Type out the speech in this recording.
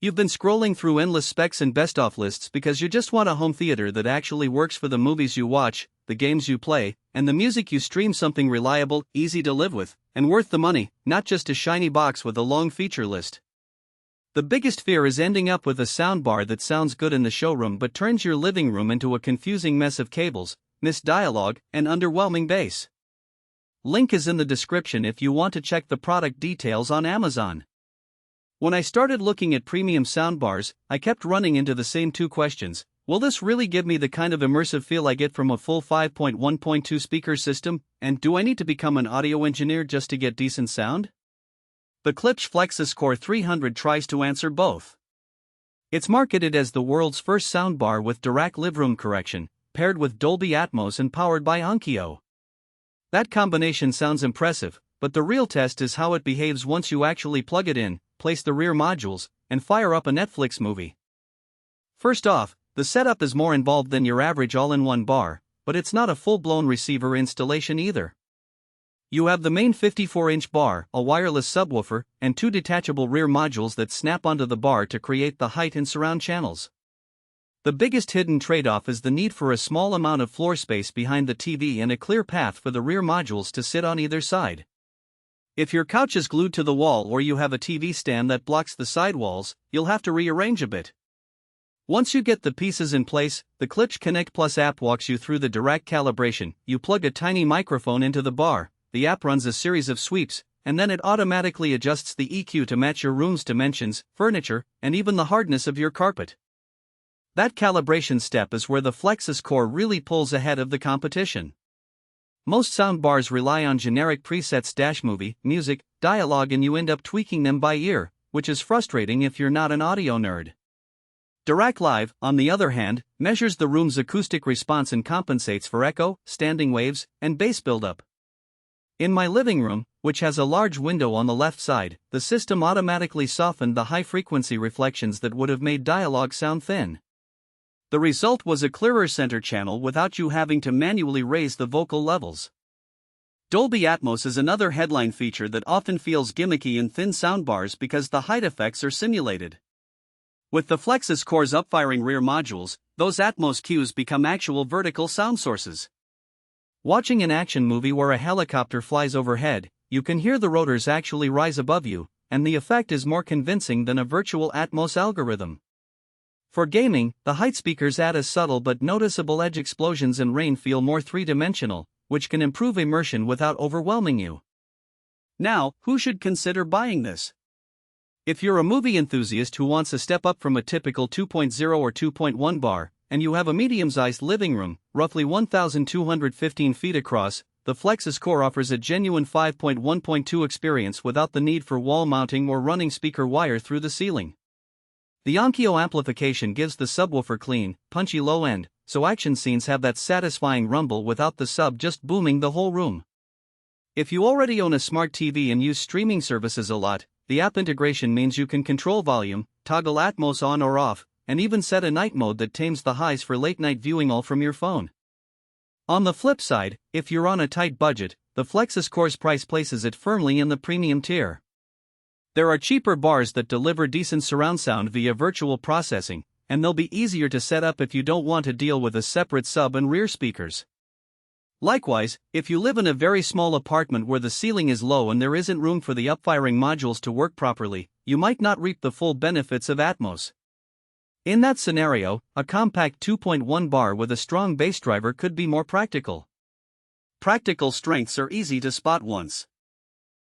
You've been scrolling through endless specs and best-of lists because you just want a home theater that actually works for the movies you watch, the games you play, and the music you stream. Something reliable, easy to live with, and worth the money, not just a shiny box with a long feature list. The biggest fear is ending up with a soundbar that sounds good in the showroom but turns your living room into a confusing mess of cables, missed dialogue, and underwhelming bass. Link is in the description if you want to check the product details on Amazon. When I started looking at premium soundbars, I kept running into the same two questions. Will this really give me the kind of immersive feel I get from a full 5.1.2 speaker system, and do I need to become an audio engineer just to get decent sound? The Klipsch Flexus Core 300 tries to answer both. It's marketed as the world's first soundbar with Dirac live room correction, paired with Dolby Atmos and powered by Onkyo. That combination sounds impressive, but the real test is how it behaves once you actually plug it in, place the rear modules, and fire up a Netflix movie. First off, the setup is more involved than your average all-in-one bar, but it's not a full-blown receiver installation either. You have the main 54-inch bar, a wireless subwoofer, and two detachable rear modules that snap onto the bar to create the height and surround channels. The biggest hidden trade-off is the need for a small amount of floor space behind the TV and a clear path for the rear modules to sit on either side. If your couch is glued to the wall or you have a TV stand that blocks the sidewalls, you'll have to rearrange a bit. Once you get the pieces in place, the Klipsch Connect Plus app walks you through the Dirac calibration. You plug a tiny microphone into the bar, the app runs a series of sweeps, and then it automatically adjusts the EQ to match your room's dimensions, furniture, and even the hardness of your carpet. That calibration step is where the Flexus Core really pulls ahead of the competition. Most soundbars rely on generic presets: dash movie, music, dialogue, and you end up tweaking them by ear, which is frustrating if you're not an audio nerd. Dirac Live, on the other hand, measures the room's acoustic response and compensates for echo, standing waves, and bass buildup. In my living room, which has a large window on the left side, the system automatically softened the high-frequency reflections that would have made dialogue sound thin. The result was a clearer center channel without you having to manually raise the vocal levels. Dolby Atmos is another headline feature that often feels gimmicky in thin soundbars because the height effects are simulated. With the Flexus Core's upfiring rear modules, those Atmos cues become actual vertical sound sources. Watching an action movie where a helicopter flies overhead, you can hear the rotors actually rise above you, and the effect is more convincing than a virtual Atmos algorithm. For gaming, the height speakers add a subtle but noticeable edge. Explosions and rain feel more three-dimensional, which can improve immersion without overwhelming you. Now, who should consider buying this? If you're a movie enthusiast who wants a step up from a typical 2.0 or 2.1 bar, and you have a medium-sized living room, roughly 1,215 feet across, the Flexus Core offers a genuine 5.1.2 experience without the need for wall mounting or running speaker wire through the ceiling. The Onkyo amplification gives the subwoofer clean, punchy low end, so action scenes have that satisfying rumble without the sub just booming the whole room. If you already own a smart TV and use streaming services a lot, the app integration means you can control volume, toggle Atmos on or off, and even set a night mode that tames the highs for late-night viewing all from your phone. On the flip side, if you're on a tight budget, the Flexus Core's price places it firmly in the premium tier. There are cheaper bars that deliver decent surround sound via virtual processing, and they'll be easier to set up if you don't want to deal with a separate sub and rear speakers. Likewise, if you live in a very small apartment where the ceiling is low and there isn't room for the upfiring modules to work properly, you might not reap the full benefits of Atmos. In that scenario, a compact 2.1 bar with a strong bass driver could be more practical. Practical strengths are easy to spot once